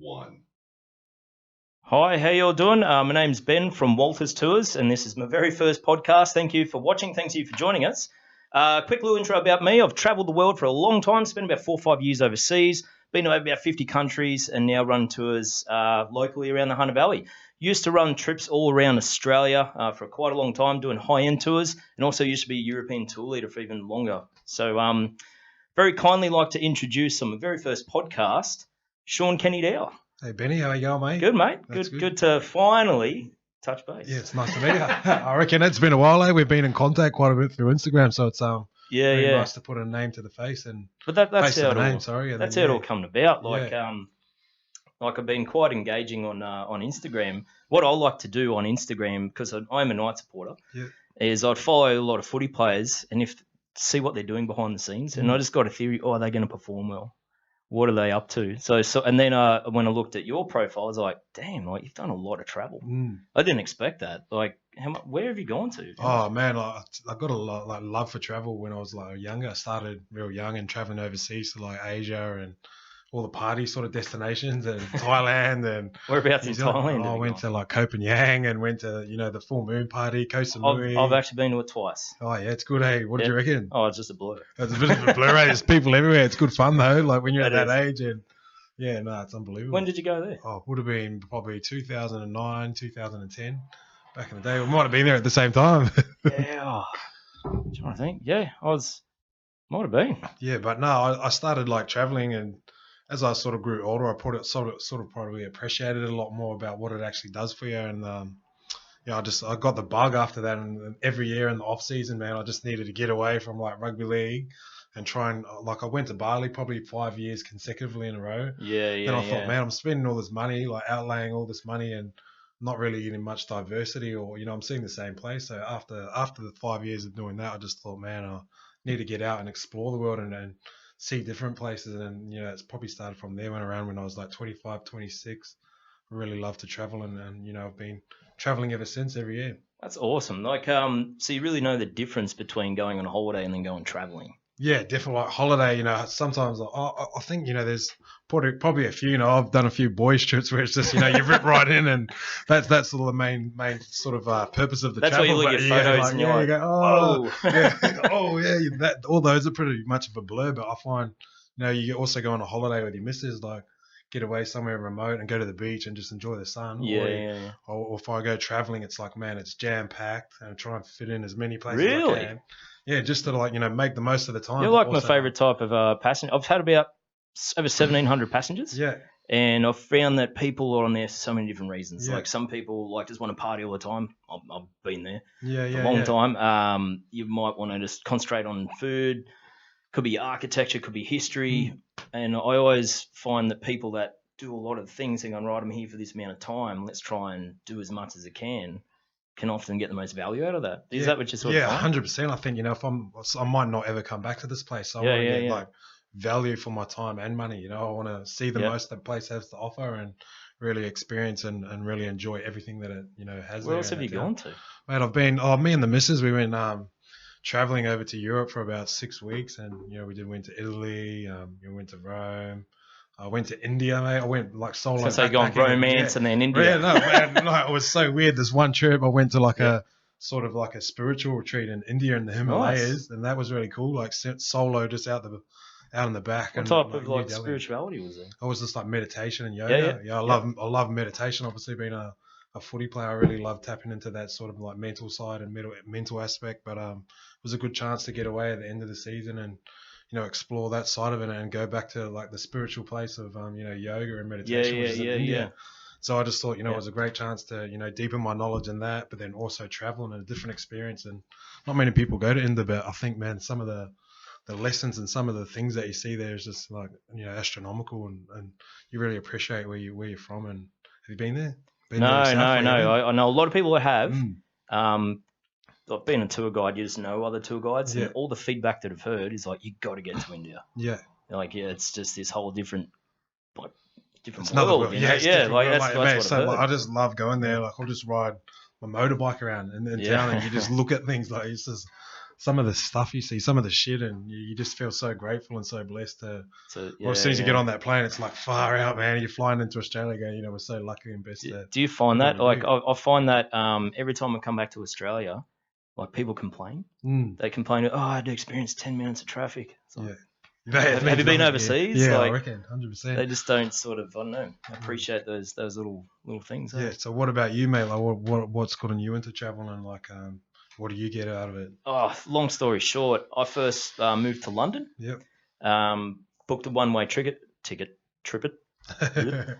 1. Hi, how you all doing? My name's Ben from Walters Tours, and this is my very first podcast. Thank you for watching. Thank you for joining us. Quick little intro about me. I've travelled the world for a long time, spent about 4 or 5 years overseas, been to about 50 countries, and now run tours locally around the Hunter Valley. Used to run trips all around Australia for quite a long time, doing high-end tours, and also used to be a European tour leader for even longer. So very kindly like to introduce on my very first podcast, Shaun Kenny-Dowall. Hey, Benny, how you going, mate? Good, mate. That's Good to finally touch base. Yeah, it's nice to meet you. I reckon it's been a while, eh? We've been in contact quite a bit through Instagram, so it's really nice to put a name to the face and that's face how to the name. Sorry, that's how it all come about. Like I've been quite engaging on Instagram. What I like to do on Instagram, because I'm a Knights supporter, is I'd follow a lot of footy players and see what they're doing behind the scenes, and I just got a theory. Oh, are they going to perform well? What are they up to? So and then when I looked at your profile, I was like, damn, like you've done a lot of travel. I didn't expect that. Like, where have you gone to? Man, I got a lot love for travel when I was younger. I started real young and traveling overseas to Asia and all the party sort of destinations and Thailand and whereabouts in Thailand? I went to Copenhagen and went to the full moon party, Koh Samui. I've actually been to it twice. Oh yeah, it's good. Hey, what did you reckon? Oh, it's just a blur. It's a bit of a blur. There's people everywhere. It's good fun though. Like when you're at that age and it's unbelievable. When did you go there? Oh, it would have been probably 2009, 2010. Back in the day, we might have been there at the same time. Yeah, I'm trying to think. Yeah, might have been. Yeah, but no, I started traveling, and as I sort of grew older, I probably appreciated it a lot more about what it actually does for you. And I got the bug after that. And every year in the off season, man, I just needed to get away from rugby league and try and I went to Bali probably 5 years consecutively in a row. Then I thought, man, I'm spending all this money, outlaying all this money, and not really getting much diversity, or I'm seeing the same place. So after the 5 years of doing that, I just thought, man, I need to get out and explore the world and see different places. And it's probably started from there. Went around when I was 25, 26. I really love to travel, and I've been traveling ever since, every year. That's awesome. So you really know the difference between going on a holiday and then going traveling. Yeah, definitely. Holiday, sometimes I think, there's probably a few, I've done a few boys trips where it's just, you rip right in, and that's sort of the main sort of purpose of the that's travel. That's where you look at photos and you're you go, all those are pretty much of a blur, but I find, you also go on a holiday with your missus, get away somewhere remote and go to the beach and just enjoy the sun. Or if I go traveling, it's man, it's jam-packed, and I try and fit in as many places as I can. Yeah, just to make the most of the time. You're my favourite type of passenger. I've had about over 1,700 passengers. Yeah. And I've found that people are on there for so many different reasons. Yeah. Some people just want to party all the time. I've been there for a long time. You might want to just concentrate on food. Could be architecture, could be history. And I always find that people that do a lot of things, think, right, I'm here for this amount of time, let's try and do as much as I can often get the most value out of that. Is that what you sort of find? 100%. I think, if I might not ever come back to this place. So I want to get value for my time and money. I want to see the most the place has to offer and really experience and really enjoy everything that it, has. Where else have you gone to? Mate, I've been, me and the missus, we went traveling over to Europe for about 6 weeks, and, we went to Italy, we went to Rome. I went to India, mate. I went solo. So you go on romance and then India. Yeah, no, man, it was so weird. This one trip, I went to a sort of a spiritual retreat in India in the Himalayas, and that was really cool. Solo, just out in the back. What type of spirituality was it? I was just meditation and yoga. I love meditation. Obviously, being a footy player, I really love tapping into that sort of mental side and mental aspect. But it was a good chance to get away at the end of the season and explore that side of it and go back to the spiritual place of yoga and meditation, which is in India. So I just thought it was a great chance to deepen my knowledge in that, but then also travel and a different experience. And not many people go to India, but I think, man, some of the lessons and some of the things that you see there is just astronomical, and you really appreciate where you're from. And have you been there? No. I know a lot of people that have. I've been a tour guide. You just know other tour guides, and all the feedback that I've heard is you got to get to India. It's just this whole different it's world. World. That's what I just love going there. I'll just ride my motorbike around in town, and you just look at things it's just some of the stuff you see, some of the shit, and you just feel so grateful and so blessed to. So, Well, as soon as you get on that plane, it's like far out, man. You're flying into Australia, going, we're so lucky and blessed. Do you find that? Like, do. I find that every time I come back to Australia, like people complain. They complain, I had to experience 10 minutes of traffic. Like, have you been overseas? Yeah, like, I reckon, 100%. They just don't sort of, I don't know, appreciate those little things. Yeah. So what about you, mate? Like, what's gotten you into traveling? Like, what do you get out of it? Oh, long story short, I first moved to London. Yep. Booked a one-way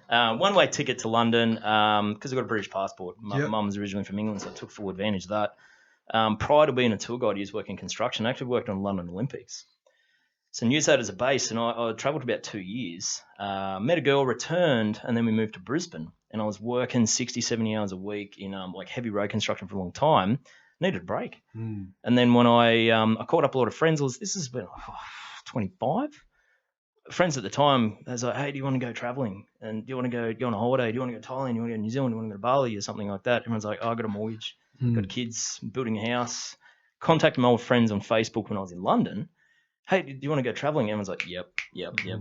one-way ticket to London because I got a British passport. Mum was originally from England, so I took full advantage of that. Prior to being a tour guide, I used to work in construction. I actually worked on London Olympics. So I used that as a base, and I travelled about 2 years. Met a girl, returned, and then we moved to Brisbane. And I was working 60, 70 hours a week in like heavy road construction for a long time. Needed a break. And then when I called up a lot of friends, this has been 25 friends at the time. I was like, hey, do you want to go travelling? And do you want to go on a holiday? Do you want to go to Thailand? Do you want to go to New Zealand? Do you want to go to Bali or something like that? Everyone's like, oh, I got a mortgage, got kids, building a house. Contacted my old friends on Facebook when I was in London. Hey, do you want to go travelling? Everyone's like, yep.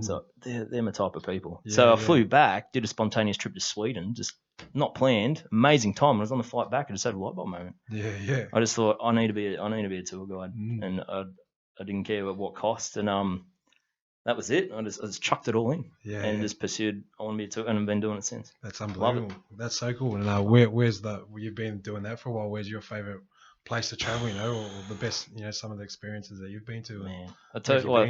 So they're my type of people. So I flew back, did a spontaneous trip to Sweden, just not planned. Amazing time. I was on the flight back. I just had a light bulb moment. Yeah. I just thought I need to be a tour guide, and I didn't care what cost, and that was it. I just chucked it all in, and just pursued. I want to be a tour, and I've been doing it since. That's unbelievable. That's so cool. And where's you've been doing that for a while? Where's your favourite place to travel, or the best, some of the experiences that you've been to? Man, I tell you what.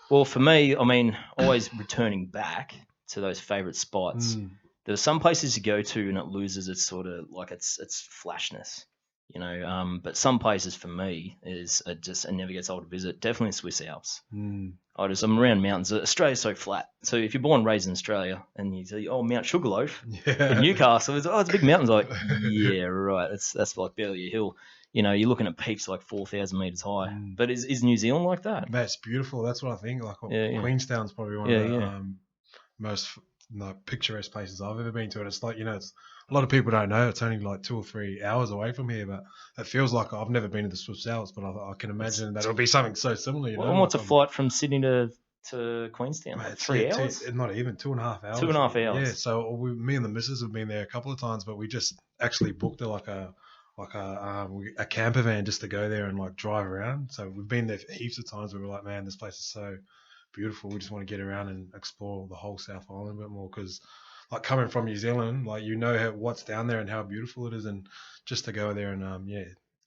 Well, for me, I mean, always returning back to those favourite spots. There are some places you go to and it loses its sort of like its flashness, But some places for me it never gets old to visit. Definitely Swiss Alps. I'm around mountains. Australia's so flat. So if you're born and raised in Australia and you say, Mount Sugarloaf in Newcastle, it's a big mountain. Like, yeah, right. That's like barely a hill. You're looking at peaks like 4,000 meters high. But is New Zealand like that? That's beautiful. That's what I think. Like Queenstown's probably one of the most picturesque places I've ever been to. And it's like, it's a lot of people don't know. It's only like 2 or 3 hours away from here, but it feels like I've never been to the Swiss Alps, but I can imagine that it'll be something so similar. And what's a flight from Sydney to Queenstown? Mate, 3 hours? Not even 2.5 hours. 2.5 hours. Yeah. So me and the missus have been there a couple of times, but we just actually booked a camper van just to go there and like drive around. So we've been there heaps of times where we're like, man, this place is so beautiful. We just want to get around and explore the whole South Island a bit more, because like coming from New Zealand, like what's down there and how beautiful it is, and just to go there and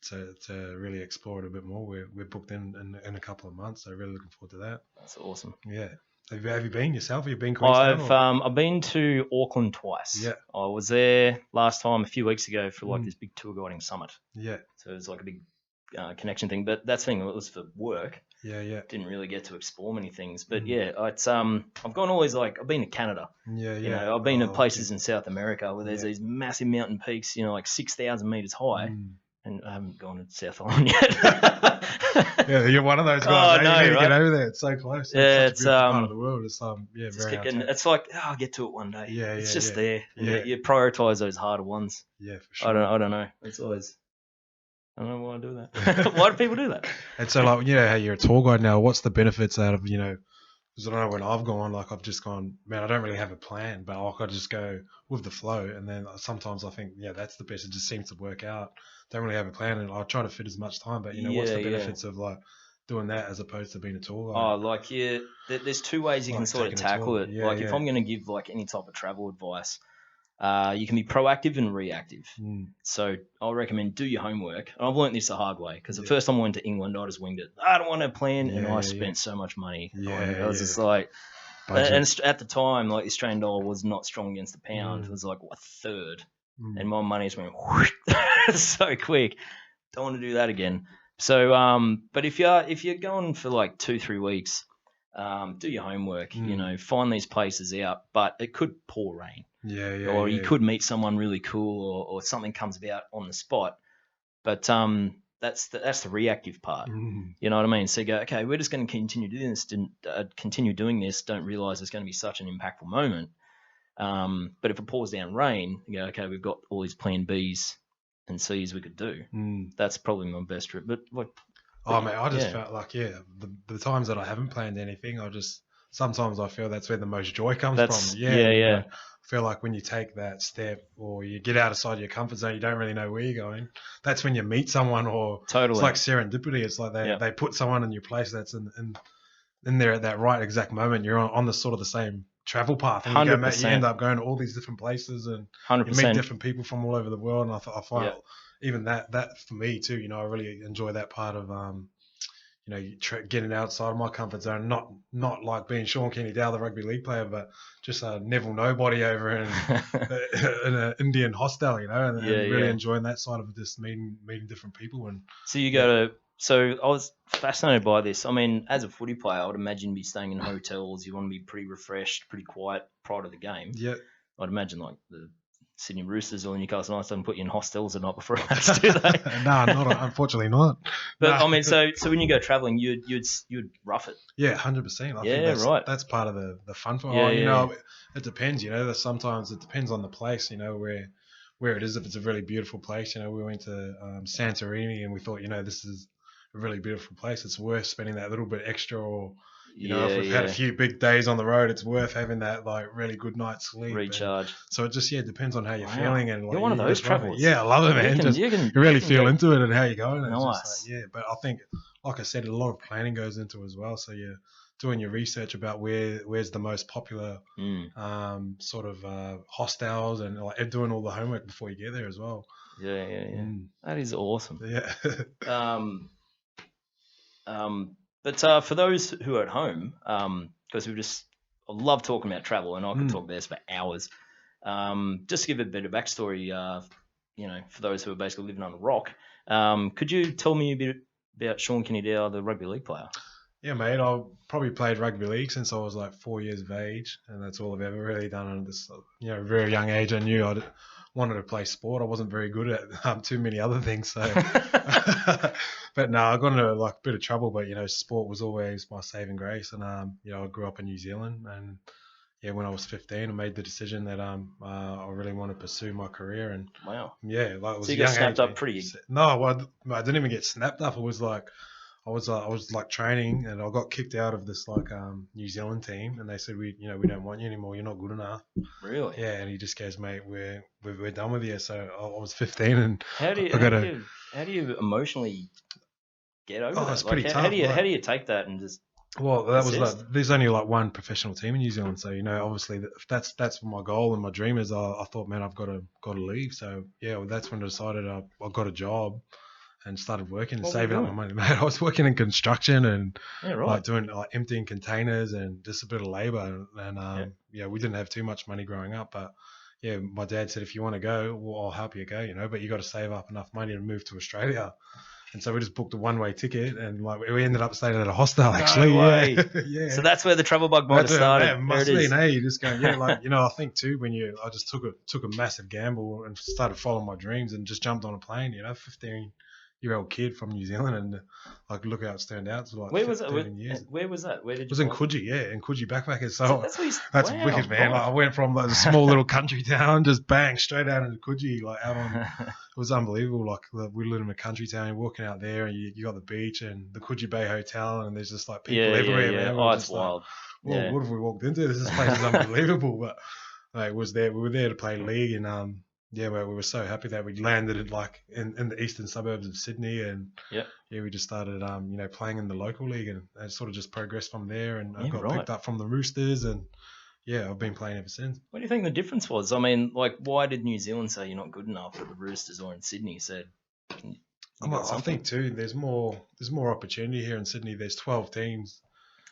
to really explore it a bit more. We're booked in a couple of months, so really looking forward to that. That's awesome. Yeah. Have you been yourself? Have you been Queenstown? I've been to Auckland twice. Yeah. I was there last time a few weeks ago for like this big tour guiding summit. Yeah. So it was like a big connection thing, but that's the thing, it was for work. Yeah. Didn't really get to explore many things, but it's I've gone always like I've been to Canada. Yeah. I've been to places in South America where there's these massive mountain peaks, like 6,000 meters high. And I haven't gone to South Island yet. Yeah, you're one of those guys. Oh, no, you need right? to get over there. It's so close. It's part of the world. It's very hard. It's like I'll get to it one day. Yeah, it's just there. Yeah. You prioritize those harder ones. Yeah, for sure. I don't know. It's always. I don't know why I do that. Why do people do that? And so, like, how you're a tour guide now. What's the benefits out of because I don't know, when I've gone, like, I've just gone, man, I don't really have a plan, but I just go with the flow. And then sometimes I think, that's the best. It just seems to work out. Don't really have a plan, and I try to fit as much time. But what's the benefits of like doing that as opposed to being a tour guide? There's two ways you can sort of tackle it. If I'm going to give like any type of travel advice, you can be proactive and reactive. So I'll recommend do your homework. And I've learned this the hard way, because the first time I went to England, I just winged it. I don't want to plan, and I spent so much money. I was just like, and at the time, like the Australian dollar was not strong against the pound. It was like a third, and my money just went so quick. Don't want to do that again. So, but if you're going for like 2-3 weeks, do your homework. Find these places out, but it could pour rain. Or you could meet someone really cool, or something comes about on the spot. But that's the reactive part. You know what I mean? So you go, okay, we're just going to continue doing this. Don't realize it's going to be such an impactful moment. But if it pours down rain, you go, okay, we've got all these plan Bs and Cs we could do. That's probably my best trip. But Oh man, I just yeah, felt like the times that I haven't planned anything, sometimes I feel that's where the most joy comes from. that's Yeah, yeah, you know, yeah, I feel like when you take that step or you get outside your comfort zone, you don't really know where you're going. That's when you meet someone, or it's totally. like serendipity. It's like Yeah, they put someone in your place that's in there at that right exact moment. You're on the sort of the same travel path, and you go, hundred mate. You end percent, up going to all these different places, and hundred you meet percent. different people from all over the world. And I find Yeah, even that for me too. You know, I really enjoy that part of getting outside my comfort zone. Not like being Shaun Kenny-Dowall, the rugby league player, but just a Neville Nobody over in an Indian hostel, yeah, and really yeah. enjoying that side of just meeting different people. And So you yeah, go to. So I was fascinated by this. I mean, as a footy player, I would imagine you'd be staying in hotels. You want to be pretty refreshed, pretty quiet prior to the game. yeah. I'd imagine like the Sydney Roosters or the Newcastle Knights don't put you in hostels the night before a match, do they? No, not unfortunately not. But No. I mean, so when you go traveling, you'd rough it. Yeah, 100%. I think Yeah, right. that's part of the fun for. Yeah, Oh, yeah, yeah. it depends. That sometimes it depends on the place. Where it is. If it's a really beautiful place, we went to Santorini and we thought, this is a really beautiful place. It's worth spending that little bit extra. Or, if Yeah, we've had a yeah. few big days on the road, it's worth having that like really good night's sleep. And Recharge. so it just depends on how you're Wow. feeling and You're like one of you those just rough it. travelers. Yeah, I love it, man. Just you You really can feel go into it and how you're going. And it's just nice. like But I think, like I said, a lot of planning goes into it as well. So yeah, doing your research about where's the most popular Mm. sort of hostels, and like doing all the homework before you get there as well. Yeah, yeah, yeah. Mm. That is awesome. Yeah. Um, but for those who are at home, because I love talking about travel, and I could talk about this for hours. Just to give a bit of backstory, for those who are basically living on a rock, could you tell me a bit about Shaun Kenny-Dowall, the rugby league player? Yeah, mate. I've probably played rugby league since I was like 4 years of age, and that's all I've ever really done. At this, very young age, I knew I wanted to play sport. I wasn't very good at too many other things, so. But no, I got into like a bit of trouble. But sport was always my saving grace, and I grew up in New Zealand, and yeah, when I was 15, I made the decision that I really want to pursue my career, and Wow. yeah, like it was So a you got young snapped age. up pretty. No, well, I didn't even get snapped up. It was like I was like training, and I got kicked out of this like New Zealand team, and they said we don't want you anymore. You're not good enough. Really? Yeah, and he just goes, mate, we're done with you. So I was 15, and How do you I got to. how do you emotionally get over Oh, that? it's Like pretty tough. how do you take that and just Well, that was like persist? there's only like one professional team in New Zealand, so obviously if that's my goal and my dream is. I thought, man, I've got to leave. So yeah, well, that's when I decided I got a job and started working and What were you saving up my doing? money. Mate, I was working in construction and Yeah, like right. doing like emptying containers and just a bit of labor. And Yeah. yeah, we didn't have too much money growing up, but yeah, my dad said if you want to go, well, I'll help you go, but you got to save up enough money to move to Australia. And so we just booked a one-way ticket, and like we ended up staying at a hostel. Actually, No way. yeah, yeah. So that's where the travel bug might have That's started. it There must it have been, is. hey, you just going, yeah, like, I think too, I just took a massive gamble and started following my dreams and just jumped on a plane, 15-year-old kid from New Zealand, and like, look how it's turned out to like Where was it? 13 years. Where was that? Where did It you was in fly? Coogee, yeah, in Coogee backpackers. So So that's where you. that's Wow. wicked, man. Like, I Right. went from like a small little country town, just bang, straight out into Coogee, like out on. It was unbelievable. Like we lived in a country town. You're walking out there, and you got the beach and the Coogee Bay Hotel, and there's just like people Yeah, yeah, everywhere, yeah. man. We Oh, were it's just like, wild. well, Yeah. what have we walked into? This place is unbelievable. But like, we were there to play league, and yeah, well, we were so happy that we landed at like in the eastern suburbs of Sydney, and Yep. yeah, we just started playing in the local league, and it sort of just progressed from there, and I Yeah, got right. picked up from the Roosters, and yeah, I've been playing ever since. What do you think the difference was? I mean, like, why did New Zealand say you're not good enough, but the Roosters or in Sydney said you got I something? think too, there's more opportunity here in Sydney. There's 12 teams.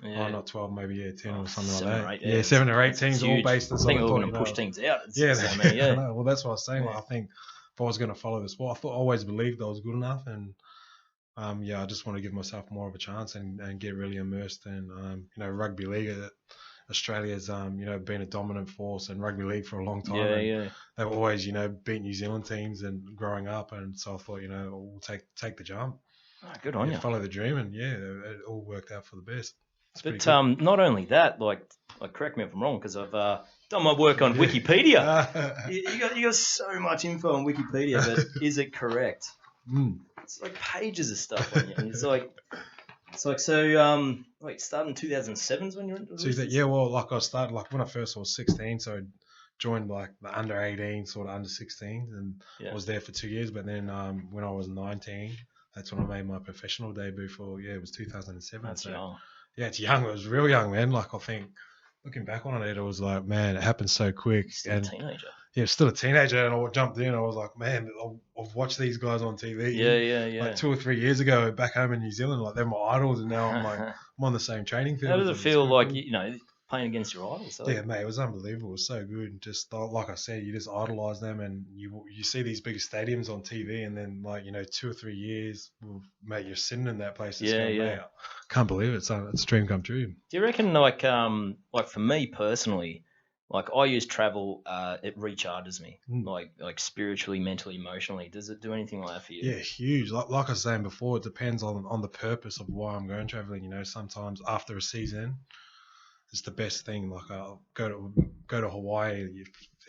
Oh, Yeah. not 12, maybe 10 Oh, or something like 7 or that. 8. Yeah, Yeah, 7 or 8 it's teams, all huge. based in I sort think of we're thought, going to push teams out. yeah, So many. I Yeah. know. Well, that's what I was saying. Yeah. Like, I think if I was going to follow this, well, I always believed I was good enough, and yeah, I just want to give myself more of a chance and get really immersed in, rugby league. Australia's, been a dominant force in rugby league for a long time, Yeah. and Yeah. they've always, beat New Zealand teams and growing up, and so I thought, we'll take the jump, Oh, good on yeah, you. follow the dream, and yeah, it all worked out for the best. It's pretty But good. not only that, like correct me if I'm wrong, because I've done my work on Wikipedia. Yeah. You got so much info on Wikipedia, but is it correct? It's like pages of stuff on you, and it's like so. Like starting 2007's when you're into So that, Roosters? yeah, well, like I started like when I first was 16, so I joined like the under 18, sort of under 16, and Yeah. I was there for 2 years. But then when I was 19, that's when I made my professional debut for it was 2007. That's So young. yeah, it's young. It was real young, man. Like I think looking back on it, it was like, man, it happened so quick. Still a teenager. Yeah, still a teenager, and I jumped in. I was like, man, I've watched these guys on TV. Yeah. Like 2 or 3 years ago, back home in New Zealand, like they're my idols, and now I'm like, I'm on the same training field. How with does it them. It's feel kinda like cool. playing against your idols? So? Yeah, mate, it was unbelievable. It was so good. Just like I said, you just idolize them, and you see these big stadiums on TV, and then like 2 or 3 years, well, mate, you're sitting in that place. Just going, mate, I can't believe it. It's a dream come true. Do you reckon like for me personally, like I use travel, it recharges me, like spiritually, mentally, emotionally. Does it do anything like that for you? Yeah, huge. Like I was saying before, it depends on the purpose of why I'm going traveling. Sometimes after a season, it's the best thing. Like I'll go to Hawaii.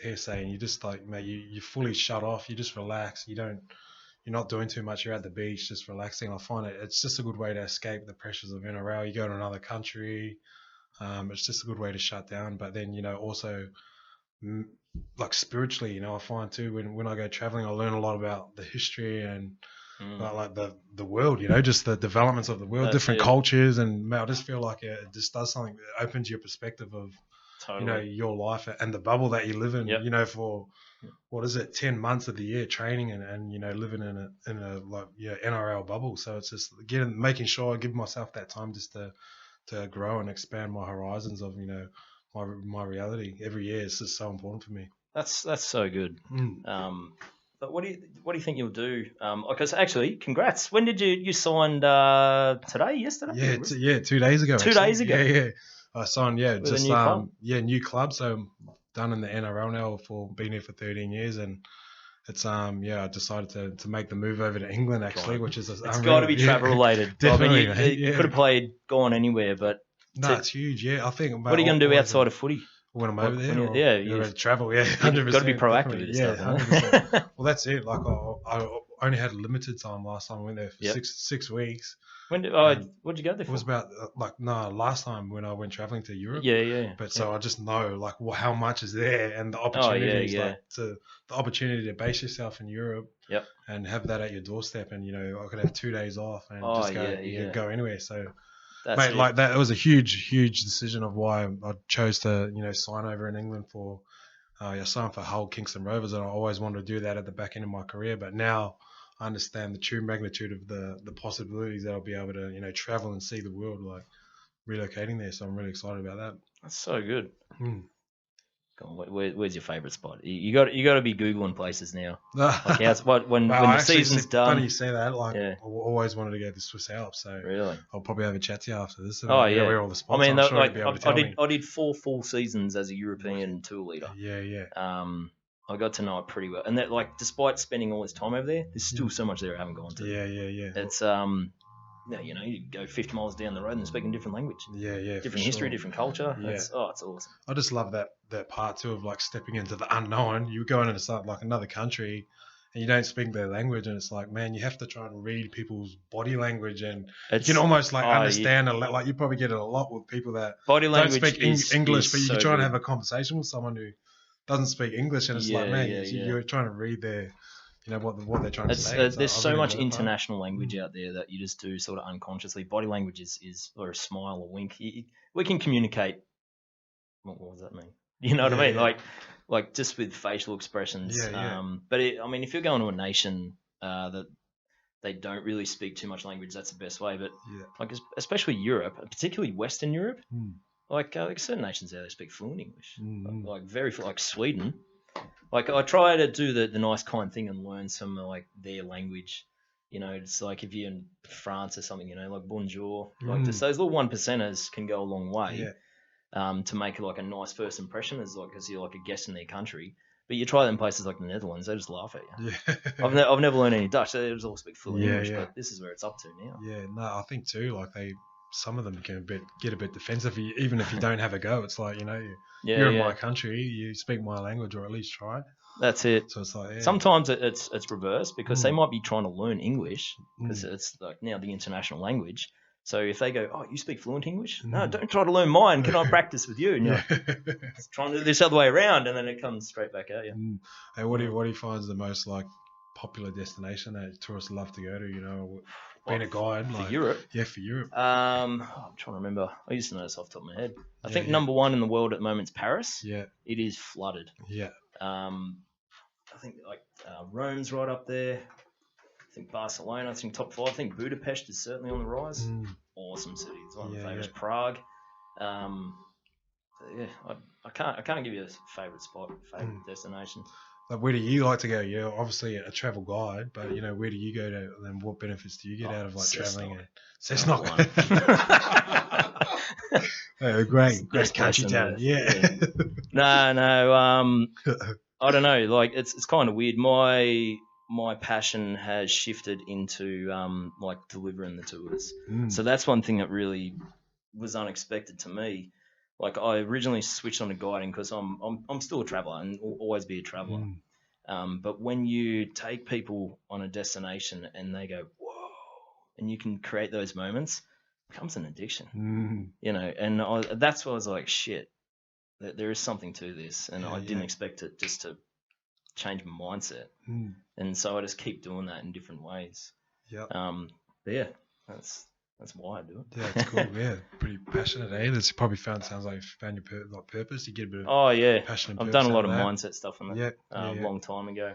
You're saying you just like, mate, you fully shut off. You just relax. You're not doing too much. You're at the beach, just relaxing. I find it's just a good way to escape the pressures of NRL. You go to another country. It's just a good way to shut down. But then also like spiritually, I find too when I go traveling, I learn a lot about the history and like the world, just the developments of the world, different cultures, and I just feel like it just does something that opens your perspective of your life and the bubble that you live in, for what is it, 10 months of the year training and living in a like NRL bubble. So it's just making sure I give myself that time just to grow and expand my horizons of my reality every year. It's just so important for me. That's so good. But what do you think you'll do? Because actually, congrats. When did you signed today? Yesterday? Yeah, 2 days ago. 2 days ago. Yeah. I signed. Yeah, with just a new club. new club. So I'm done in the NRL now for being here for 13 years, and it's I decided to make the move over to England actually, which is it's got to be travel related. Definitely, I mean, you could have gone anywhere, but no, it's huge. Yeah, I think. What are you going to do outside of footy? When I'm over there, you're ready to travel. Yeah, 100%. You've got to be proactive with yourself. 100%. Well, that's it. Like I only had limited time last time I went there for 6 weeks. What'd you go there for? It was about last time when I went traveling to Europe. Yeah. But so I just know like how much is there and the opportunities, the opportunity to base yourself in Europe. Yep. And have that at your doorstep, and I could have 2 days off and just go. You could go anywhere. So. Mate, like that, it was a huge decision of why I chose to, sign over in England for, I signed for Hull Kingston Rovers, and I always wanted to do that at the back end of my career. But now I understand the true magnitude of the possibilities that I'll be able to, travel and see the world, like relocating there. So I'm really excited about that. That's so good. Where's your favourite spot? You got to be googling places now. Like when the season's done. Funny you say that. Like I always wanted to go to the Swiss Alps, so really, I'll probably have a chat to you after this. Where all the spots. I mean, I'm sure I did 4 full seasons as a European tour leader. Yeah. I got to know it pretty well, and that despite spending all this time over there, there's still so much there I haven't gone to. Yeah. It's you go 50 miles down the road and speaking a different language. Yeah. Different history, different culture. Yeah. It's awesome. I just love that part too of like stepping into the unknown. You go into like another country and you don't speak their language, and it's like, man, you have to try and read people's body language, and you can almost like understand like you probably get it a lot with people that don't speak English, but you can try and have a conversation with someone who doesn't speak English, and it's like, man, you're trying to read their what they're trying to say. There's so much international language out there that you just do sort of unconsciously. Body language is or a smile, a wink. We can communicate. What does that mean? You know what I mean? Like just with facial expressions. But if you're going to a nation that they don't really speak too much language, that's the best way. But especially Europe, particularly Western Europe, like certain nations there, they speak fluent English. Like very like Sweden. Like I try to do the nice kind thing and learn some like their language. It's like if you're in France or something, like bonjour. Like just those little 1%ers can go a long way to make like a nice first impression as you're like a guest in their country. But you try them places like the Netherlands, they just laugh at you. Yeah. I've never learned any Dutch. They just all speak fluent English, but this is where it's up to now. Yeah, no, I think too. Like some of them can get a bit defensive, even if you don't have a go. It's like, Yeah, you're in my country, you speak my language, or at least try. That's it. So it's like, sometimes it's reversed because they might be trying to learn English because Mm. it's like now the international language. So if they go, oh, you speak fluent English? No, don't try to learn mine. Can I practice with you? And you're trying to do this other way around, and then it comes straight back at you. Hey, what do you find is the most like popular destination that tourists love to go to? Being a guide for Europe. Yeah, for Europe. I'm trying to remember. I used to know this off the top of my head. I think number one in the world at the moment is Paris. Yeah. It is flooded. Yeah. I think like Rome's right up there. I think Barcelona, I think top 5. I think Budapest is certainly on the rise. Awesome city. It's one of my favourites. Prague. I can't give you a favourite spot, favourite destination. Like, where do you like to go? You're obviously a travel guide, but where do you go to, and what benefits do you get out of like traveling? Cessnock. Great country town. Yeah. No. I don't know. Like it's kind of weird. My passion has shifted into like delivering the tours. So that's one thing that really was unexpected to me. Like I originally switched on to guiding because I'm still a traveller and will always be a traveller. But when you take people on a destination and they go, whoa, and you can create those moments, it becomes an addiction. And that's why I was like, shit, there is something to this. And I didn't expect it just to change my mindset. And so I just keep doing that in different ways. Yeah. But yeah, that's why I do it. Yeah, it's cool. Yeah, pretty passionate. That's probably sounds like you found your purpose. You get a bit of passion and purpose. I've done a lot of mindset stuff on that a long time ago.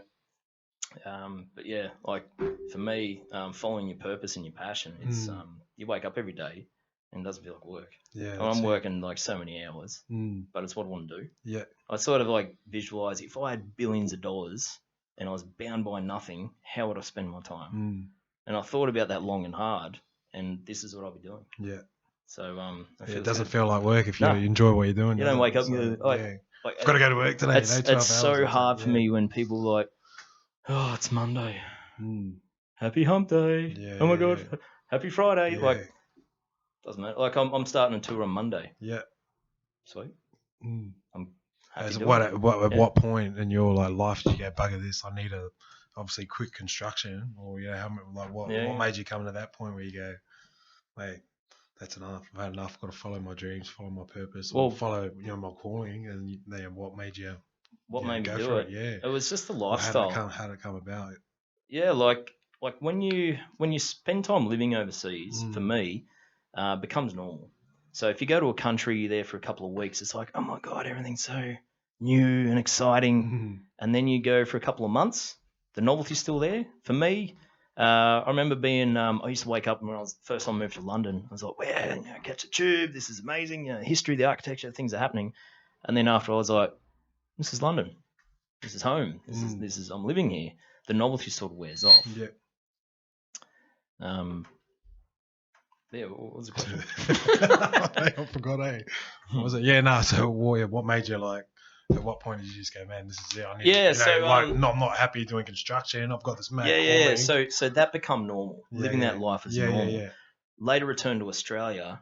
But yeah, like for me, following your purpose and your passion, it's you wake up every day and it doesn't feel like work. Yeah, I'm working like so many hours, but it's what I want to do. Yeah. I sort of like visualize if I had billions of dollars and I was bound by nothing, how would I spend my time? And I thought about that long and hard, and this is what I'll be doing. Yeah. So it doesn't feel like work if you enjoy what you're doing. You don't wake up and go, I've got to go to work today. It's so hard for me when people are like, oh, it's Monday. Happy hump day. Yeah, oh my God. Happy Friday. Yeah. Like, doesn't matter. Like I'm starting a tour on Monday. Yeah. Sweet. I'm happy. At what point in your like life did you go, bugger this? I need a obviously quick construction, or what made you come to that point where you go, wait, that's enough. I've had enough. I've got to follow my dreams, follow my purpose, or follow my calling. And then what made you? What made me do it? Yeah, it was just the lifestyle. How did it come about? Yeah, like when you spend time living overseas, for me, becomes normal. So if you go to a country, you're there for a couple of weeks, it's like, oh my God, everything's so new and exciting. And then you go for a couple of months, the novelty's still there. For me, I remember being, I used to wake up when I was first time I moved to London. I was like, well, catch a tube. This is amazing. History, the architecture, things are happening. And then after I was like, this is London. This is home. This is I'm living here. The novelty sort of wears off. Yeah. Yeah, what was the question? I forgot, What was it? Yeah, no. So, what made you like? At what point did you just go, man, this is it? I need I'm not happy doing construction. I've got this mad. Yeah. So that become normal. Living that life is normal. Yeah. Later returned to Australia,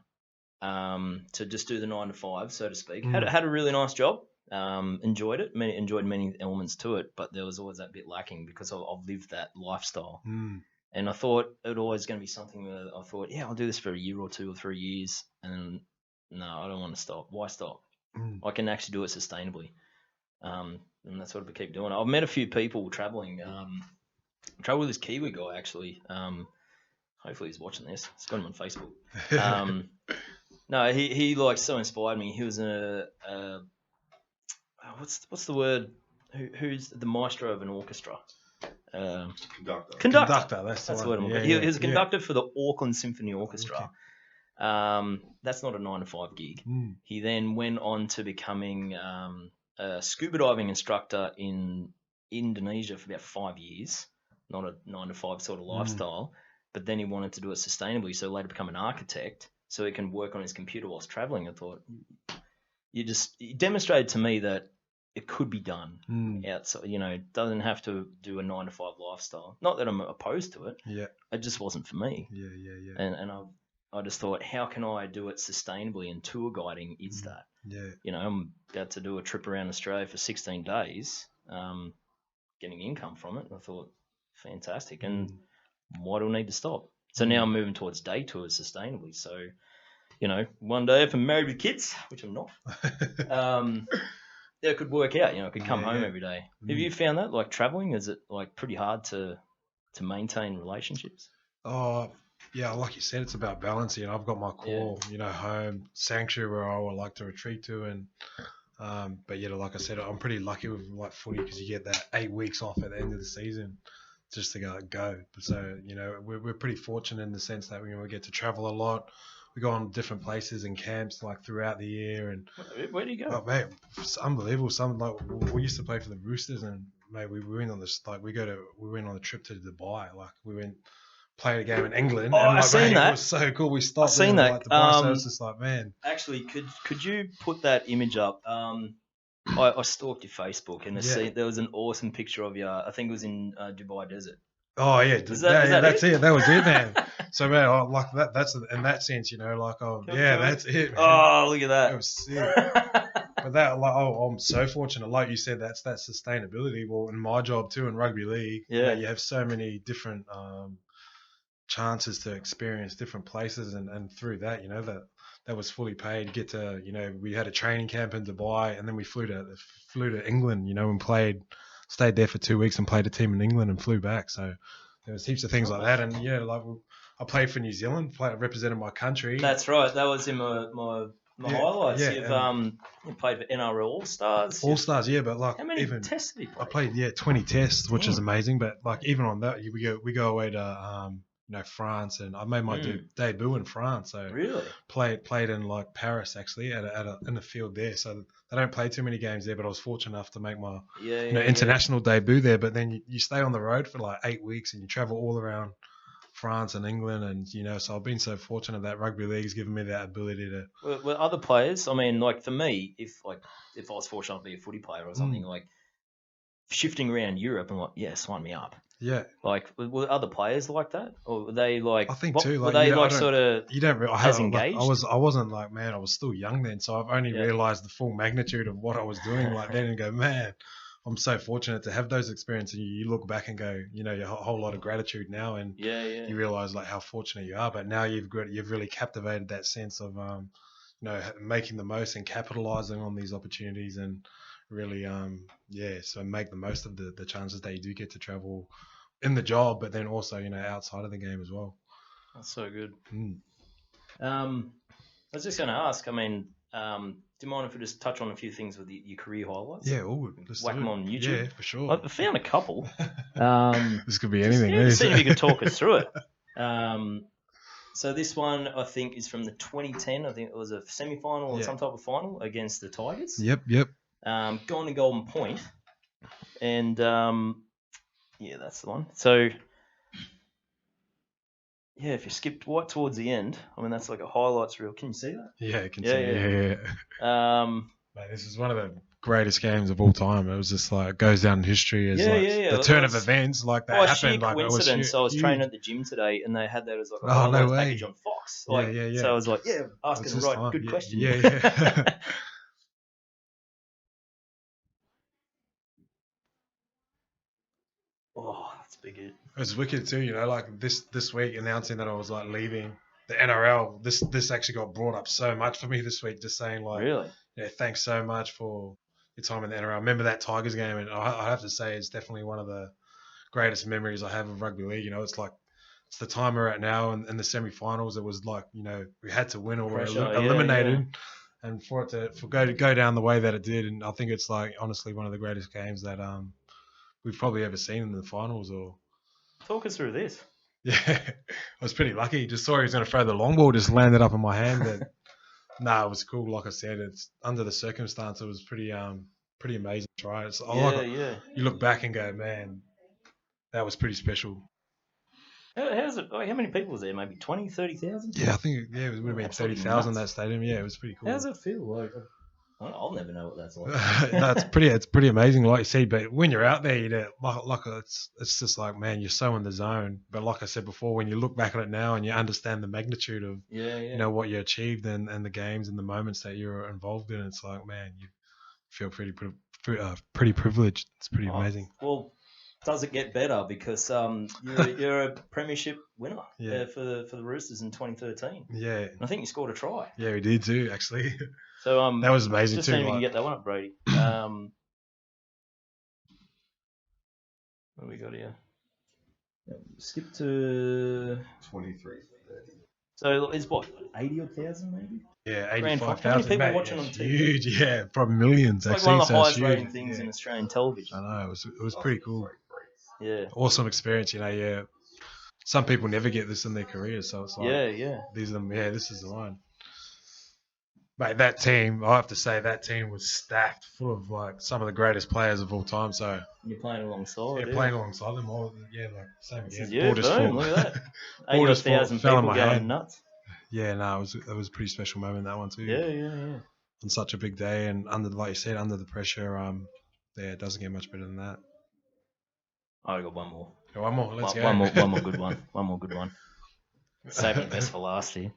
to just do the 9 to 5, so to speak. Had a really nice job. Enjoyed it. Enjoyed many elements to it, but there was always that bit lacking because I've lived that lifestyle. And I thought it was always going to be something that I thought, I'll do this for a year or 2 or 3 years. And no, I don't want to stop. Why stop? I can actually do it sustainably. And that's what I keep doing. I've met a few people traveling. Travel with this Kiwi guy, actually. Hopefully he's watching this. It's got him on Facebook. No, he like so inspired me. He was what's the word? Who's the maestro of an orchestra? Conductor. That's the word. He was a conductor for the Auckland Symphony Orchestra. Okay. That's not a 9 to 5 gig. He then went on to becoming a scuba diving instructor in Indonesia for about 5 years. Not a 9 to 5 sort of lifestyle, but then he wanted to do it sustainably. So later become an architect, so he can work on his computer whilst traveling. I thought you demonstrated to me that it could be done outside. It doesn't have to do a 9 to 5 lifestyle. Not that I'm opposed to it. Yeah. It just wasn't for me. Yeah. And I just thought, how can I do it sustainably? And tour guiding is that. Yeah. You know, I'm about to do a trip around Australia for 16 days, getting income from it. And I thought, fantastic. And why do I need to stop? So now I'm moving towards day tours sustainably. So, you know, one day if I'm married with kids, which I'm not, that could work out. You know, I could come home every day. Have you found that, like traveling, is it like pretty hard to maintain relationships? Oh, yeah, like you said, it's about balance. You know, I've got my core, you know, home sanctuary where I would like to retreat to, and but yeah, like I said, I'm pretty lucky with like footy because you get that 8 weeks off at the end of the season just to go. So you know, we're pretty fortunate in the sense that we get to travel a lot. We go on different places and camps like throughout the year, and where do you go? Oh, mate, it's unbelievable. Some like we used to play for the Roosters, and mate, we went on this like we went on a trip to Dubai. Like we went played a game in England, Oh, and like I've seen mate, that. It was so cool. We stopped I've seen there, that. like Dubai, so it's just like, man. Actually, could you put that image up? I stalked your Facebook, and there was an awesome picture of you. I think it was in Dubai Desert. Oh yeah, Was that that's it? That was it, man. So man, like that. That's in that sense, you know, like that's it, man. Oh, look at that. That was sick. But that, like, I'm so fortunate. Like you said, that's that sustainability. Well, in my job too, in rugby league, you know, you have so many different chances to experience different places, and through that, you know, that was fully paid. Get to, you know, we had a training camp in Dubai, and then we flew to England, you know, and stayed there for 2 weeks and played a team in England and flew back. So there was heaps of things like that, and yeah, like I played for New Zealand, represented my country. That's right. That was in my highlights. You played for NRL All Stars. All Stars, yeah, but like how many tests did you play? I played 20 tests, which is amazing. But like even on that, we go away to you know, France, and I made my debut in France. So really played in like Paris actually in a field there. So they don't play too many games there, but I was fortunate enough to make my international debut there. But then you stay on the road for like 8 weeks, and you travel all around France and England, and you know, so I've been so fortunate that rugby league has given me that ability to. Well, other players, I mean, like for me, if I was fortunate to be a footy player or something, like shifting around Europe, and like, sign me up. Yeah. Like, were other players like that, or were they like? I think too. Like, were they like sort of? You don't. As engaged. Like, I wasn't like, man. I was still young then, so I've only realised the full magnitude of what I was doing like then, and go, man, I'm so fortunate to have those experiences. You look back and go, you know, you have a whole lot of gratitude now, and you realise like how fortunate you are. But now you've really captivated that sense of, you know, making the most and capitalising on these opportunities, and really, so make the most of the chances that you do get to travel in the job, but then also, you know, outside of the game as well. That's so good. I was just going to ask, I mean, do you mind if we just touch on a few things with your career highlights? Yeah, whack them on YouTube. Yeah, for sure. I found a couple. This could be anything. Just see if you could talk us through it. So this one, I think, is from the 2010. I think it was a semi-final or some type of final against the Tigers. Yep. Gone to Golden Point. And, that's the one. So, if you skipped right towards the end, I mean, that's like a highlights reel. Can you see that? Yeah, I can see. Yeah. Mate, this is one of the greatest games of all time. It was just like, it goes down in history as the turn of events like that happened. Like, coincidence. I was training at the gym today, and they had that as like a highlights package on Fox. Like, so I was like, asking the right good question. Yeah. Oh, that's big. It was wicked too, you know, like this week announcing that I was like leaving the NRL. This actually got brought up so much for me this week, just saying like, really, thanks so much for your time in the NRL. I remember that Tigers game, and I have to say it's definitely one of the greatest memories I have of rugby league. You know, it's like it's the time we're at now, and in the semi-finals, it was like, you know, we had to win or we're eliminated. And for it to go down the way that it did, and I think it's like honestly one of the greatest games that we've probably ever seen in the finals. Or talk us through this. Yeah, I was pretty lucky. Just saw he was going to throw the long ball, just landed up in my hand. And it was cool. Like I said, it's under the circumstance, it was pretty amazing try. You look back and go, man, that was pretty special. How's it? How many people was there? Maybe 20, 30,000? Yeah, I think it would have been 30,000 that stadium. Yeah, it was pretty cool. How does it feel? Like, I'll never know what that's like. No, it's pretty amazing, like you said. But when you're out there, it's just like, man, you're so in the zone. But like I said before, when you look back at it now and you understand the magnitude of what you achieved and the games and the moments that you're involved in, it's like, man, you feel pretty privileged. It's pretty amazing. Well, does it get better because you're a Premiership winner for the Roosters in 2013? Yeah, and I think you scored a try. Yeah, we did too, actually. So that was amazing just too. Just see if we can get that one up, Brady. What do we got here? Skip to 23. So it's what, 80,000 maybe? Yeah, 85,000. How many people watching on TV? Huge, yeah, probably millions. It's like one of the highest rating things in Australian television. I know, it was pretty cool. Yeah. Awesome experience, Some people never get this in their careers, so it's like, these are them. Yeah, this is the one. Mate, that team, I have to say, that team was stacked full of like some of the greatest players of all time. So you're playing alongside. Yeah, playing alongside them. All, like same again. Look at that. 80,000 people going nuts. Yeah, no, it was a pretty special moment, that one too. Yeah. On such a big day, and like you said, under the pressure, it doesn't get much better than that. I got one more. One more. Let's go. One more good one. One more good one. Save the best for last here.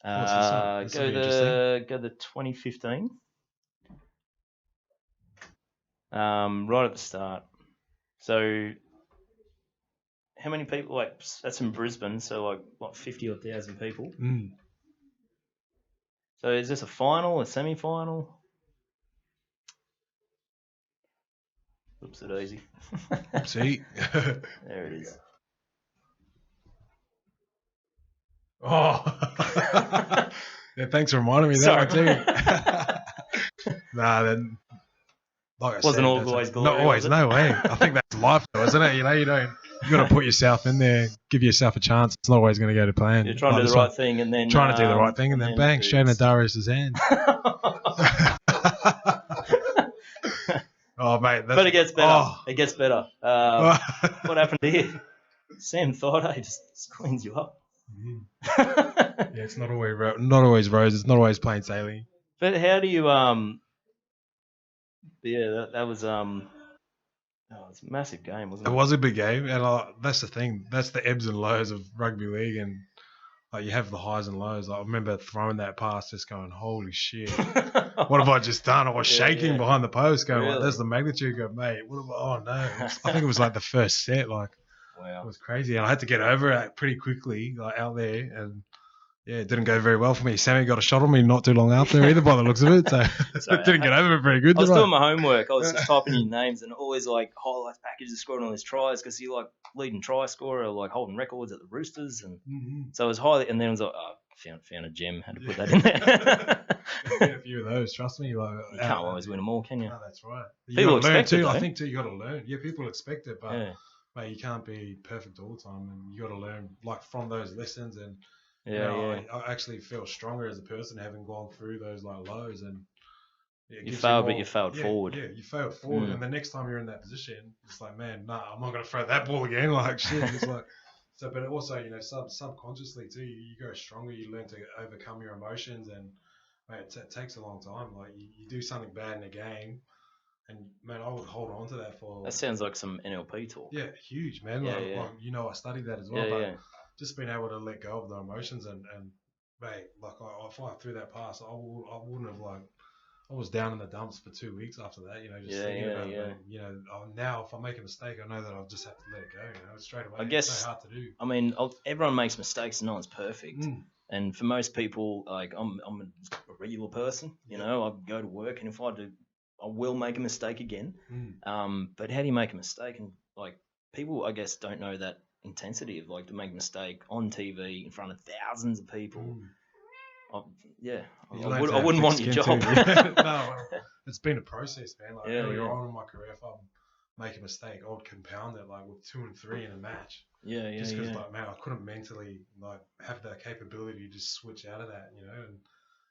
Go the 2015. Right at the start. So, how many people? Like, that's in Brisbane, so like what, 50,000 people. So is this a final, a semi-final? Oops, it easy. See, there it is. Oh, yeah! Thanks for reminding me of that one too. Nah, then like I wasn't said, always glory. Not always, no way. I think that's life, though, isn't it? You got to put yourself in there, give yourself a chance. It's not always going to go to plan. You're trying to do the right thing, and then bang, straight into Darius's hand. Oh, mate, but it gets better. It gets better. What happened here? Sam Thorday just cleans you up. Yeah, it's not always roses, not always plain sailing. But how do you Yeah, that was it's a massive game, wasn't it? It was a big game, and that's the thing. That's the ebbs and lows of rugby league, and like you have the highs and lows. I remember throwing that pass, just going, "Holy shit, what have I just done?" I was shaking behind the post, going, really? "There's the magnitude." Go, mate, what have I? Oh no! I think it was like the first set, like. Wow. It was crazy, and I had to get over it pretty quickly, like out there, and it didn't go very well for me. Sammy got a shot on me not too long after either, by the looks of it, so it didn't get over it very good. I was doing my homework. I was just typing in names and always like highlights packages scoring all these tries because you're like leading try scorer, like holding records at the Roosters, and so it was highly. And then I was like, found a gem, had to put that in there. A few of those, trust me. You can't always win them all, can you? No, that's right. People expect it, I think too. You got to learn. Yeah, people expect it, but. Yeah. Mate, you can't be perfect all the time, and you got to learn like from those lessons. And I actually feel stronger as a person having gone through those like lows. And you failed, but you failed forward. Yeah, you failed forward, and the next time you're in that position, it's like, man, I'm not gonna throw that ball again. Like shit, it's like. So, but also, subconsciously too, you go stronger. You learn to overcome your emotions, and mate, it takes a long time. Like you do something bad in a game. And man, I would hold on to that for. That sounds like some NLP talk. Yeah, huge, man. I studied that as well. But just being able to let go of the emotions and mate, like if I threw that pass, I wouldn't have I was down in the dumps for 2 weeks after that. Thinking about it. Now if I make a mistake, I know that I'll just have to let it go. Straight away. I guess it's so hard to do. I mean, everyone makes mistakes, and no one's perfect. And for most people, like I'm a regular person. I go to work, and if I will make a mistake again. But how do you make a mistake? And like people, I guess, don't know that intensity of like to make a mistake on TV in front of thousands of people. I wouldn't want your job. No, it's been a process, man. Like earlier on in my career, if I make a mistake, I would compound it like with 2 and 3 in a match. Just because, like, man, I couldn't mentally like have the capability to just switch out of that, and.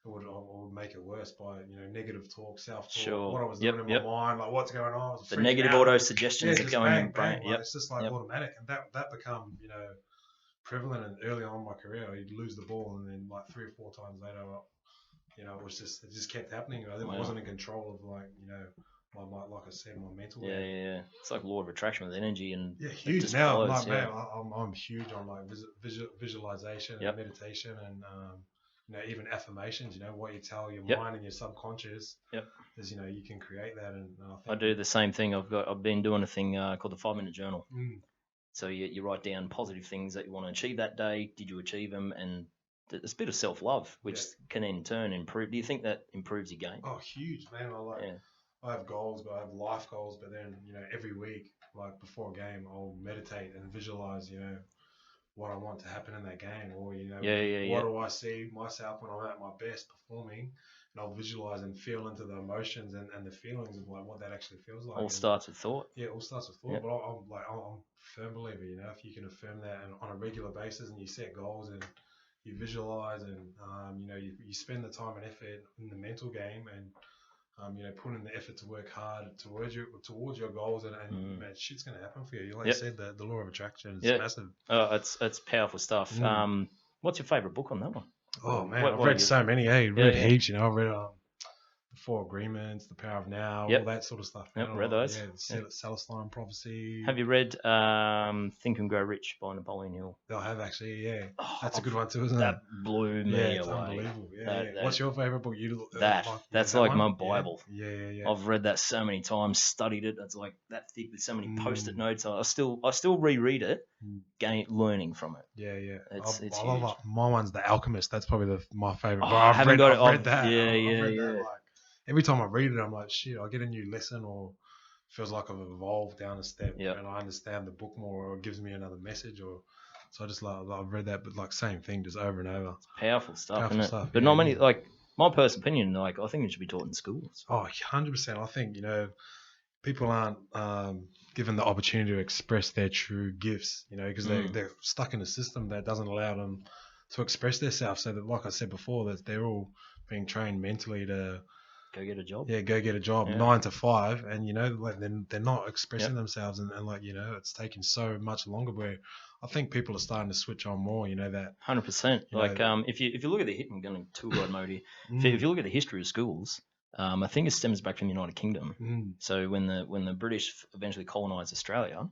I would make it worse by negative talk, self-talk, what I was doing in my mind, like what's going on. The negative auto suggestions are going in your brain. Like, it's just like automatic, and that become prevalent. And early on in my career, you'd lose the ball, and then like 3 or 4 times later, it just kept happening. I Wow. wasn't in control of my like I said, my mental. Yeah. It's like law of attraction with energy and Yeah, it huge. just Now, flows, man, I'm huge on like visualization and Yep. meditation and even affirmations. What you tell your Yep. mind and your subconscious. Yep. Is you can create that, and I I think do the same thing. I've been doing a thing called the 5-minute journal. Mm, So you write down positive things that you want to achieve that day. Did you achieve them? And it's a bit of self-love, which can in turn improve. Do you think that improves your game? oh, huge, man. I have goals, but I have life goals. But then every week, like before a game, I'll meditate and visualize. What I want to happen in that game, or what do I see myself when I'm at my best performing, and I'll visualize and feel into the emotions and the feelings of like what that actually feels like. All starts with thought. Yeah, it all starts with thought. Yep. But I'm a firm believer, if you can affirm that and on a regular basis, and you set goals and you visualize and you spend the time and effort in the mental game and put in the effort to work hard towards your goals, and man, shit's gonna happen for you. Like you said, the law of attraction is massive. Oh, it's powerful stuff. What's your favorite book on that one? Oh man, I've read so many. Read heaps. I read the Four Agreements, The Power of Now, all that sort of stuff. Read those. The Celestine Prophecy. Have you read Think and Grow Rich by Napoleon Hill? I have actually, yeah. That's a good one too, isn't it? That blew me away. It's unbelievable. Yeah. What's your favorite book? That's like my Bible. Yeah. I've read that so many times, studied it. It's like that thick with so many post-it notes. I still reread it, learning from it. Yeah. It's huge. My one's The Alchemist. That's probably my favorite. I've read that. Yeah. Like, every time I read it, I'm like, shit, I get a new lesson, or feels like I've evolved down a step, and I understand the book more, or it gives me another message, so I just I've read that, but like same thing, just over and over. It's powerful stuff, isn't it? But not many, like my personal opinion, like I think it should be taught in schools. Oh, 100%. I think people aren't given the opportunity to express their true gifts, because they're stuck in a system that doesn't allow them to express themselves. So that, like I said before, that they're all being trained mentally to go get a job. Yeah, go get a job, 9 to 5, and like they're not expressing themselves, and like it's taken so much longer. Where I think people are starting to switch on more. That 100%. Like if you look at I'm going to tour guide mode here. If you look at the history of schools, I think it stems back from the United Kingdom. So when the British eventually colonised Australia,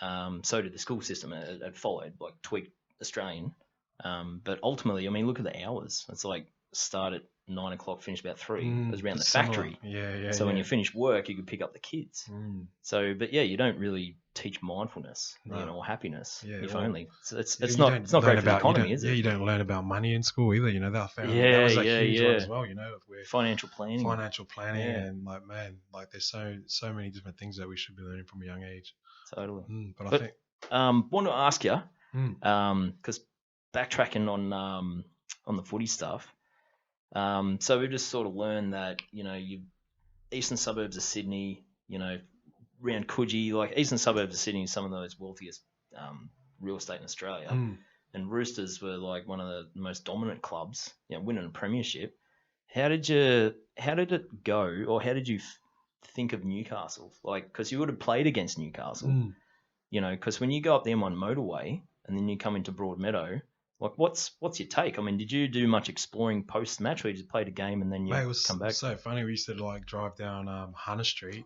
so did the school system. It followed, like tweaked Australian. But ultimately, I mean, look at the hours. It's like start at 9 o'clock, finish about 3. It was around the factory. So when you finish work, you could pick up the kids. So, but you don't really teach mindfulness, or happiness, if only. So it's not great for the economy, is it? Yeah, you don't learn about money in school either. That that was a huge one as well. Financial planning. And like, man, like there's so many different things that we should be learning from a young age. Totally. But I think want to ask you, because backtracking on the footy stuff. So we've just sort of learned that, you eastern suburbs of Sydney, around Coogee, like eastern suburbs of Sydney, some of those wealthiest real estate in Australia. And Roosters were like one of the most dominant clubs, winning a premiership. How did it go, or how did you think of Newcastle? Like, because you would have played against Newcastle, because when you go up the M1 motorway and then you come into Broadmeadow, like, what's your take? I mean, did you do much exploring post-match, or you just played a game and then you come back? It was so funny. We used to like drive down Hunter Street,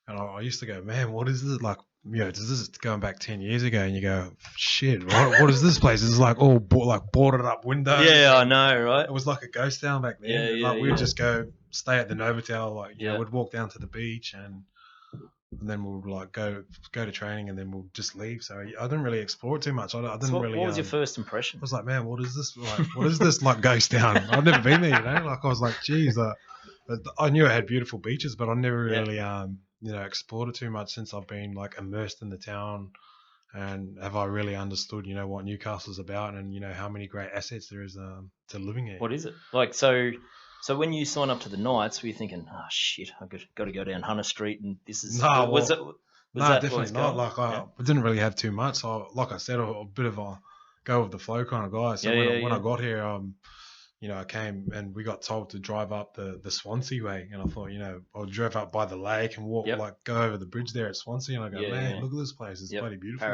and I used to go, man, what is this? Like, this is going back 10 years ago, and you go, shit, what is this place? It's like all boarded up windows. Yeah, I know, right? It was like a ghost town back then. We'd just go stay at the Novotel, we'd walk down to the beach and then we'll like go to training, and then we'll just leave. So I didn't really explore it too much. I didn't really. What was your first impression? I was like, man, what is this like? What is this like ghost town? I've never been there, Like I was like, geez, I knew it had beautiful beaches, but I never really explored it too much since I've been like immersed in the town, and have I really understood what Newcastle's about, and how many great assets there is to living here. What is it like? So when you sign up to the Knights, were you thinking, oh shit, I've got to go down Hunter Street, and this is was that definitely not. Like I didn't really have too much. So like I said, a bit of a go with the flow kind of guy. So when I got here, I came and we got told to drive up the Swansea way, and I thought, I drove up by the lake and walk go over the bridge there at Swansea, and I go, man, look at this place, it's bloody beautiful,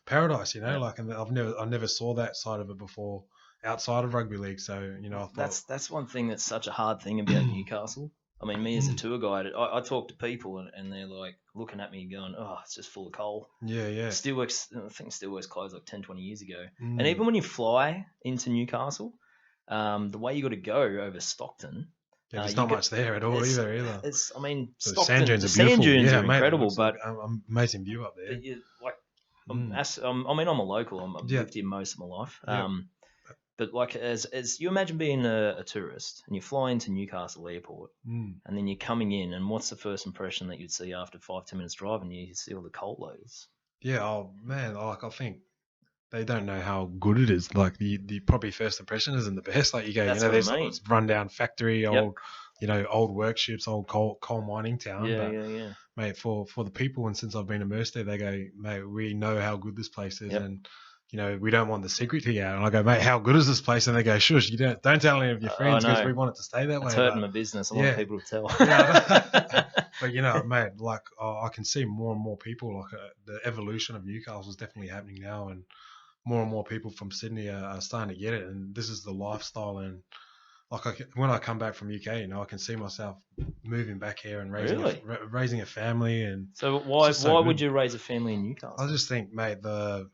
paradise, like, and I've never saw that side of it before. outside of rugby league. So I thought That's one thing that's such a hard thing about Newcastle. I mean, me as a tour guide, I talk to people and they're like looking at me going, "Oh, it's just full of coal." yeah. Steelworks, I think Steelworks closed like 10, 20 years ago. Mm. And even when you fly into Newcastle, the way you got to go over Stockton. Yeah, there's not much there at all either. It's, I mean, So Stockton, the sand beautiful. dunes Yeah, are mate, incredible, like but amazing view up there. but you, like, I mean, I'm a local. I've lived here most of my life. But like, as you imagine being a tourist and you fly into Newcastle Airport, and then you're coming in, and what's the first impression that you'd see after 5-10 minutes driving? You see all the coal loaders. Yeah, oh man, like I think they don't know how good it is. Like the probably first impression isn't the best. Like you go, That's there's what I mean. like this rundown factory, old workshops, old coal mining town. Yeah. Mate, for the people, and since I've been immersed there, they go, mate, we know how good this place is, and we don't want the secret to get out. And I go, mate, how good is this place? And they go, shush, you don't tell any of your friends because we want it to stay that way. It's hurting my business. I want people to tell. But mate, like I can see more and more people. Like the evolution of Newcastle is definitely happening now, and more people from Sydney are starting to get it. And this is the lifestyle. And like when I come back from UK, I can see myself moving back here and raising a family. And so why would you raise a family in Newcastle? I just think, mate, the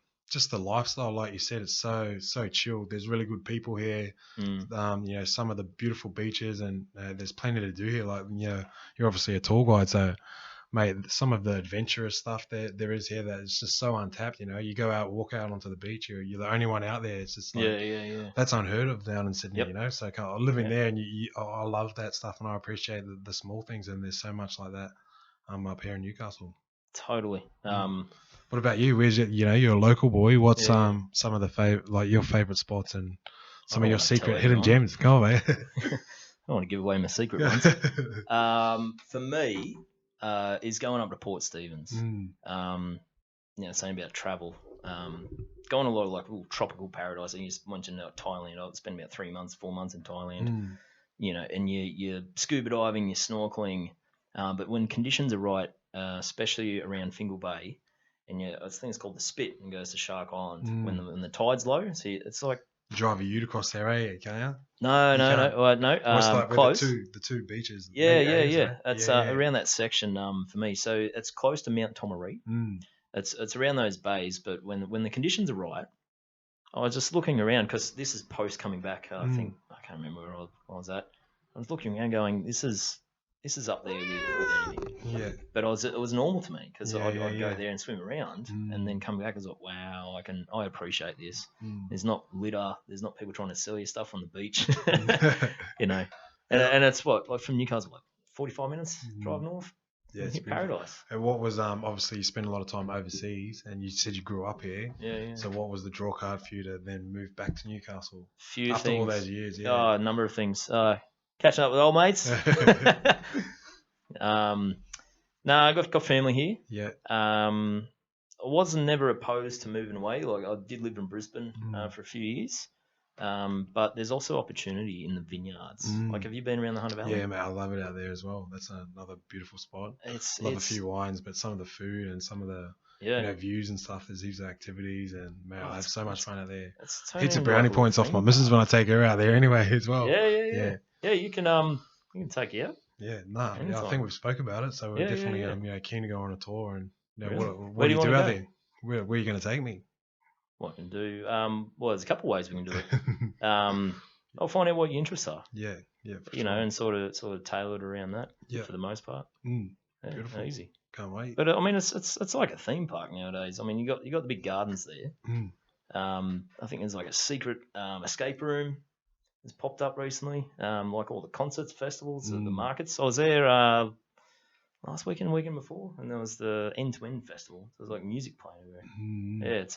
lifestyle, like you said, it's so chilled. There's really good people here. Some of the beautiful beaches, and there's plenty to do here. Like you're obviously a tour guide, so mate, some of the adventurous stuff there is here that is just so untapped. You go out, walk out onto the beach, you're the only one out there. It's just like, that's unheard of down in Sydney. So living there, and I love that stuff, and I appreciate the small things. And there's so much like that up here in Newcastle. Totally. What about you? Where's you're a local boy. What's some of the your favorite spots and some of your secret hidden gems? Go on, mate. I don't want to give away my secret ones. For me, is going up to Port Stephens. Saying about travel. Going a lot of like little tropical paradise. I just mentioned Thailand. I spent about 4 months in Thailand. And you're scuba diving, you're snorkeling. But when conditions are right, especially around Fingal Bay, and I think it's called the Spit, and goes to Shark Island when the tide's low. So it's like drive a ute across there, can you? No. Close. The two beaches. Yeah. It's around that section for me. So it's close to Mount Tomaree. It's around those bays, but when the conditions are right, I was just looking around because this is post coming back. I think I can't remember where I was at. I was looking around, going, this is up there with anything. Yeah. But it was normal to me because I'd go there and swim around and then come back and was like, wow, I appreciate this. There's not litter. There's not people trying to sell you stuff on the beach. And it's like from Newcastle, like 45 minutes drive north. Yeah, it's paradise. And what was obviously you spent a lot of time overseas, and you said you grew up here. Yeah. So what was the draw card for you to then move back to Newcastle? After all those years, a number of things. Catching up with old mates. I got family here. Yeah. I wasn't never opposed to moving away. Like I did live in Brisbane for a few years. But there's also opportunity in the vineyards. Like, have you been around the Hunter Valley? Yeah, mate, I love it out there as well. That's another beautiful spot. Love a few wines, but some of the food and some of the views and stuff. There's heaps of activities, and man, I have so much fun out there. Heaps of brownie points off my missus when I take her out there anyway as well. Yeah. Yeah, you can take you out. Yeah, I think we've spoke about it, so we're definitely keen to go on a tour. And really? what do you do out there? Where are you going to take me? What I can do? There's a couple of ways we can do it. I'll find out what your interests are. Yeah, for sure. And sort of tailor it around that. Yeah. For the most part. Beautiful. Easy. Can't wait. But I mean, it's like a theme park nowadays. I mean, you got the big gardens there. I think there's like a secret escape room that's popped up recently. Like all the concerts, festivals, the markets. I was there last weekend, weekend before, and there was the end-to-end festival. There's like music playing everywhere. It's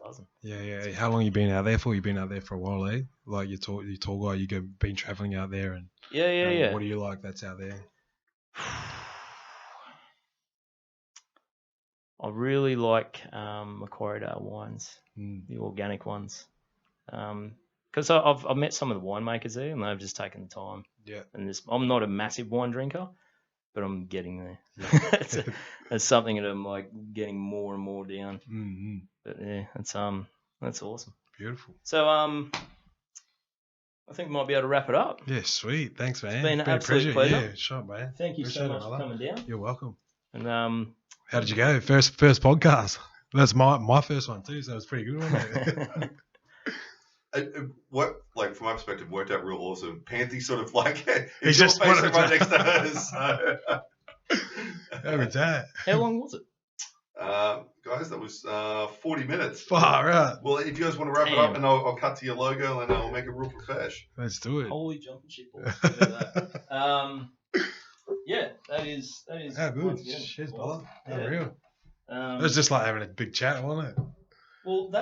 buzzing. Yeah. How long you been out there for? You've been out there for a while, eh? Like you tour guy, been traveling out there, and yeah. What do you like that's out there? I really like Macquarie Dale wines, the organic ones, because I've met some of the winemakers there, and they've just taken the time. Yeah. And I'm not a massive wine drinker, but I'm getting there. It's something that I'm like getting more and more down. But yeah, that's awesome. Beautiful. So I think we might be able to wrap it up. Yeah, sweet. Thanks, man. It's been an a absolute pleasure. Yeah, sure, man. Thank you so Appreciate much for coming down. You're welcome. And how did you go? First podcast. That's my first one too, so it was pretty good, wasn't it? What, like, from my perspective, worked out real awesome. Panthy sort of like He's your just face wanted right to- next to hers. So. how long was it? Guys, that was 40 minutes. Far out. Well, if you guys want to wrap it up, and I'll cut to your logo and I'll make it real profesh. Let's do it. Holy jumping shit balls. Look at that. Yeah, that is. How good. once again, Cheers, awesome. brother. Unreal. Yeah. It was just like having a big chat, wasn't it? Well, that